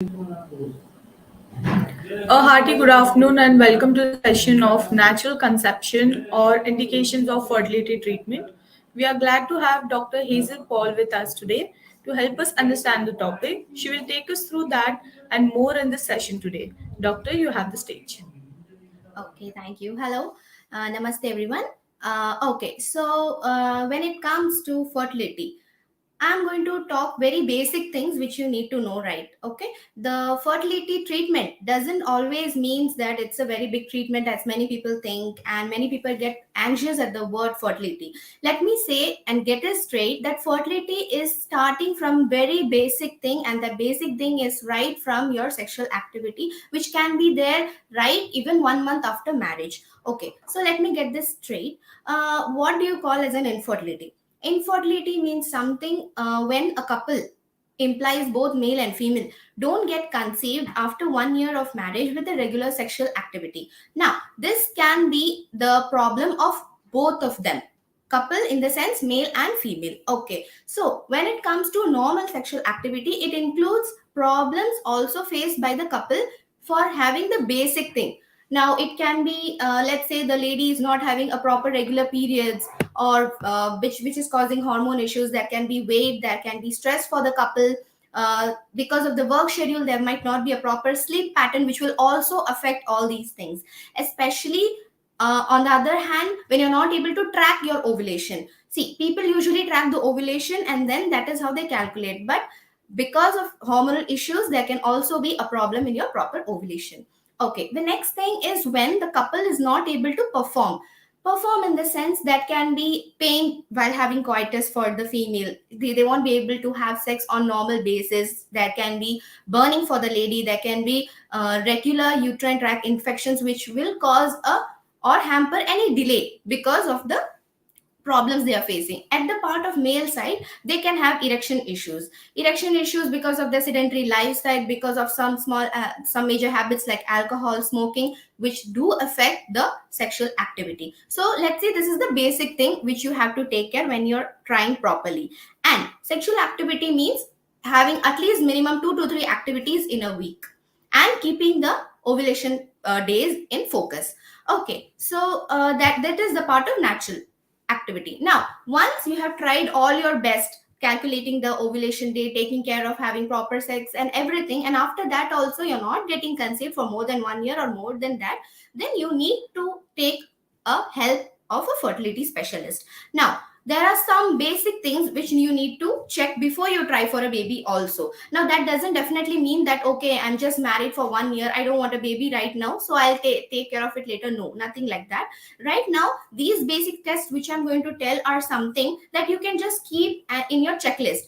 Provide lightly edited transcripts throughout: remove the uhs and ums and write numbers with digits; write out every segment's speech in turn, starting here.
A hearty good afternoon and welcome to the session of natural conception or indications of fertility treatment. We are glad to have Dr. Hazel Paul with us today to help us understand the topic. She will take us through that and more in this session today. Doctor, you have the stage. Okay, thank you. Hello, namaste everyone. When it comes to fertility, I'm going to talk very basic things which you need to know, right? Okay. The fertility treatment doesn't always means that it's a very big treatment as many people think, and many people get anxious at the word fertility. Let me say and get it straight that fertility is starting from very basic thing, and the basic thing is right from your sexual activity, which can be there right even 1 month after marriage. Okay. So let me get this straight. What do you call as an infertility? Infertility means something when a couple implies both male and female don't get conceived after 1 year of marriage with a regular sexual activity. Now, this can be the problem of both of them. Couple in the sense male and female. Okay. So, when it comes to normal sexual activity, it includes problems also faced by the couple for having the basic thing. Now, it can be, let's say, the lady is not having a proper regular periods, or which is causing hormone issues. That can be weight, that can be stress for the couple. Because of the work schedule, there might not be a proper sleep pattern, which will also affect all these things, especially on the other hand, when you're not able to track your ovulation. See, people usually track the ovulation and then that is how they calculate, but because of hormonal issues, there can also be a problem in your proper ovulation. Okay, the next thing is when the couple is not able to perform in the sense that can be pain while having coitus for the female. They won't be able to have sex on normal basis. There can be burning for the lady. There can be regular uterine tract infections which will cause a or hamper any delay because of the problems they are facing. At the part of male side, they can have erection issues because of the sedentary lifestyle, because of some major habits like alcohol, smoking, which do affect the sexual activity. So let's say this is the basic thing which you have to take care when you're trying properly. And sexual activity means having at least minimum 2 to 3 activities in a week and keeping the ovulation days in focus. Okay, so that is the part of natural activity. Now, once you have tried all your best, calculating the ovulation day, taking care of having proper sex and everything, and after that also you're not getting conceived for more than 1 year or more than that, then you need to take a help of a fertility specialist. Now, there are some basic things which you need to check before you try for a baby also. Now, that doesn't definitely mean that, okay, I'm just married for 1 year, I don't want a baby right now, so I'll take care of it later. No, nothing like that. Right now, these basic tests which I'm going to tell are something that you can just keep in your checklist.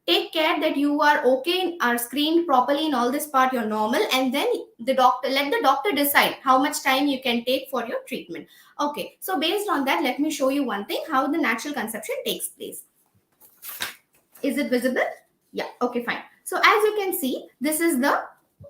Take care that you are okay, are screened properly in all this part, you're normal, and then let the doctor decide how much time you can take for your treatment. Okay, so based on that, let me show you one thing, how the natural conception takes place. Is it visible? Yeah, okay, fine. So as you can see, this is the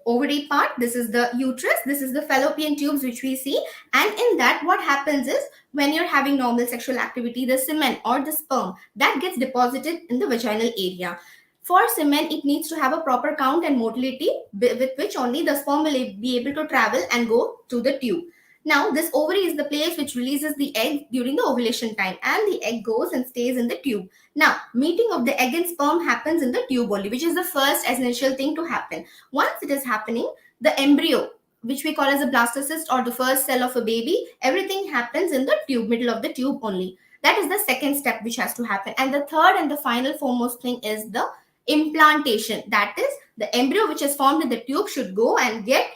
ovary part, this is the uterus, this is the fallopian tubes which we see. And in that, what happens is, when you're having normal sexual activity, the semen or the sperm that gets deposited in the vaginal area. For semen, it needs to have a proper count and motility with which only the sperm will be able to travel and go to the tube. Now, this ovary is the place which releases the egg during the ovulation time, and the egg goes and stays in the tube. Now, meeting of the egg and sperm happens in the tube only, which is the first essential thing to happen. Once it is happening, the embryo, which we call as a blastocyst or the first cell of a baby, everything happens in the tube, middle of the tube only. That is the second step which has to happen. And the third and the final foremost thing is the implantation. That is, the embryo which is formed in the tube should go and get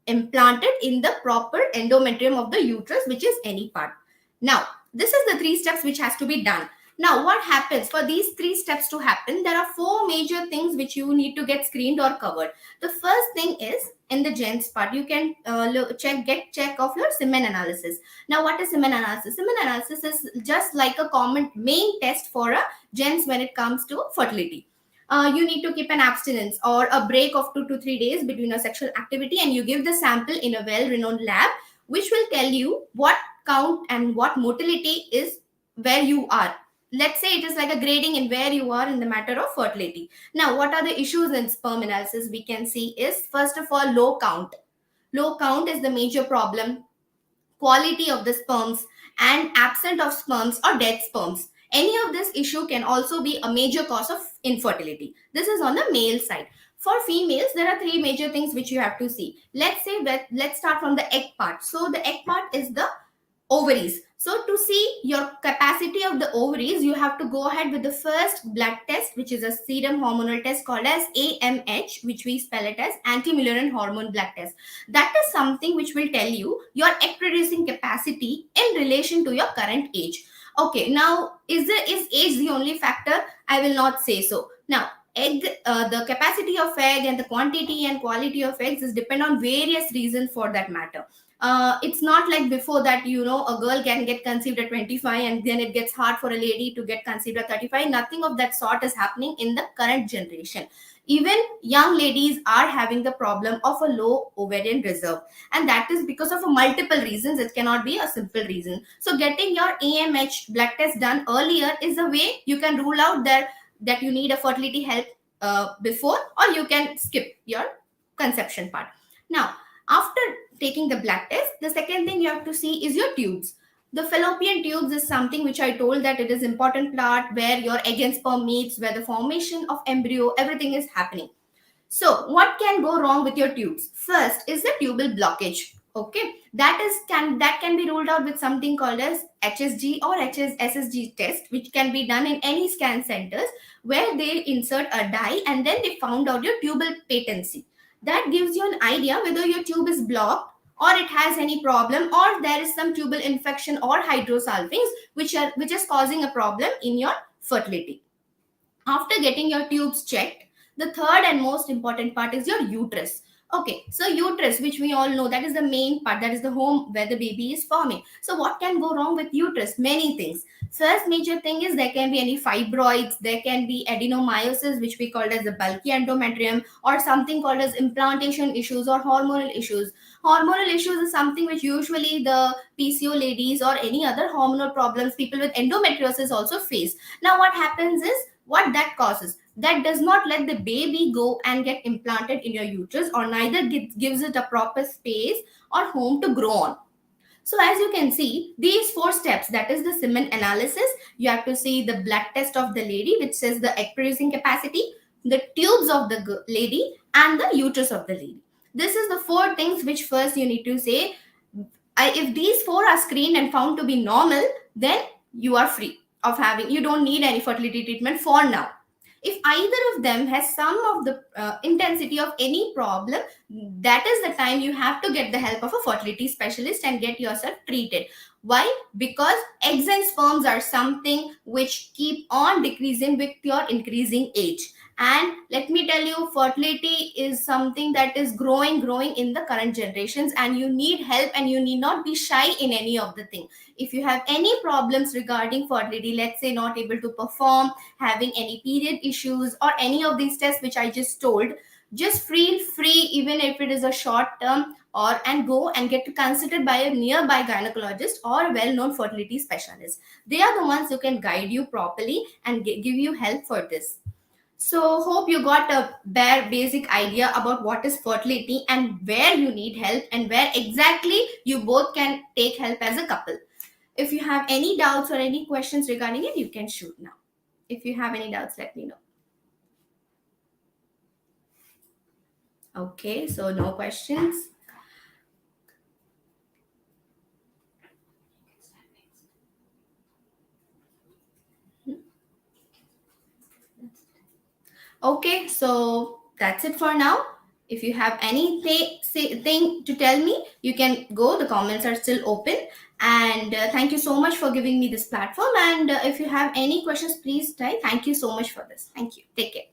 implanted in the proper endometrium of the uterus, which is any part. Now, this is the 3 steps which has to be done. Now, what happens for these 3 steps to happen? There are 4 major things which you need to get screened or covered. The first thing is in the gents part, you can get check of your semen analysis. Now, what is semen analysis? Semen analysis is just like a common main test for a gents when it comes to fertility. You need to keep an abstinence or a break of 2 to 3 days between a sexual activity, and you give the sample in a well-renowned lab, which will tell you what count and what motility is where you are. let's say it is like a grading in where you are in the matter of fertility. Now, what are the issues in sperm analysis we can see is, first of all, low count. Low count is the major problem. Quality of the sperms, and absent of sperms or dead sperms. Any of this issue can also be a major cause of infertility. This is on the male side. For females, there are three major things which you have to see. Let's say that, let's start from the egg part. So the egg part is the ovaries. So to see your capacity of the ovaries, you have to go ahead with the first blood test, which is a serum hormonal test called as AMH, which we spell it as anti-Mullerian hormone blood test. That is something which will tell you your egg producing capacity in relation to your current age. Okay, now is age the only factor? I will not say so. Now, the capacity of egg and the quantity and quality of eggs is depend on various reasons for that matter. It's not like before that, a girl can get conceived at 25 and then it gets hard for a lady to get conceived at 35. Nothing of that sort is happening in the current generation. Even young ladies are having the problem of a low ovarian reserve, and that is because of multiple reasons. It cannot be a simple reason. So getting your AMH blood test done earlier is a way you can rule out that you need a fertility help before, or you can skip your conception part. Now, after taking the blood test, the second thing you have to see is your tubes. The fallopian tubes is something which I told that it is important part where your egg and sperm meets, where the formation of embryo, everything is happening. So what can go wrong with your tubes? First is the tubal blockage. Okay, that can be ruled out with something called as HSG or SSG test, which can be done in any scan centers, where they insert a dye and then they found out your tubal patency. That gives you an idea whether your tube is blocked or it has any problem, or there is some tubal infection or hydrosalpinx which is causing a problem in your fertility. After getting your tubes checked, the third and most important part is your uterus. Okay, so uterus, which we all know, that is the main part, that is the home where the baby is forming. So what can go wrong with uterus? Many things. First major thing is there can be any fibroids, there can be adenomyosis, which we call as the bulky endometrium, or something called as implantation issues or hormonal issues. Hormonal issues is something which usually the PCO ladies or any other hormonal problems, people with endometriosis also face. Now what happens is, what that causes, that does not let the baby go and get implanted in your uterus, or neither gives it a proper space or home to grow on. So as you can see, these four steps, that is the semen analysis, you have to see the blood test of the lady which says the egg producing capacity, the tubes of the lady, and the uterus of the lady. This is the four things which first you need to say. If these four are screened and found to be normal, then you are free of having, you don't need any fertility treatment for now. If either of them has some of the intensity of any problem, that is the time you have to get the help of a fertility specialist and get yourself treated. Why? Because eggs and sperms are something which keep on decreasing with your increasing age. And let me tell you, fertility is something that is growing in the current generations, and you need help and you need not be shy in any of the thing. If you have any problems regarding fertility, let's say not able to perform, having any period issues, or any of these tests which I just told, just feel free, even if it is a short term, and go and get consulted by a nearby gynecologist or a well-known fertility specialist. They are the ones who can guide you properly and give you help for this. So hope you got a bare basic idea about what is fertility and where you need help and where exactly you both can take help as a couple. If you have any doubts or any questions regarding it, you can shoot now. If you have any doubts, let me know. Okay, so no questions. Okay, so that's it for now. If you have anything to tell me, you can go. The comments are still open. And thank you so much for giving me this platform. And if you have any questions, please type. Thank you so much for this. Thank you. Take care.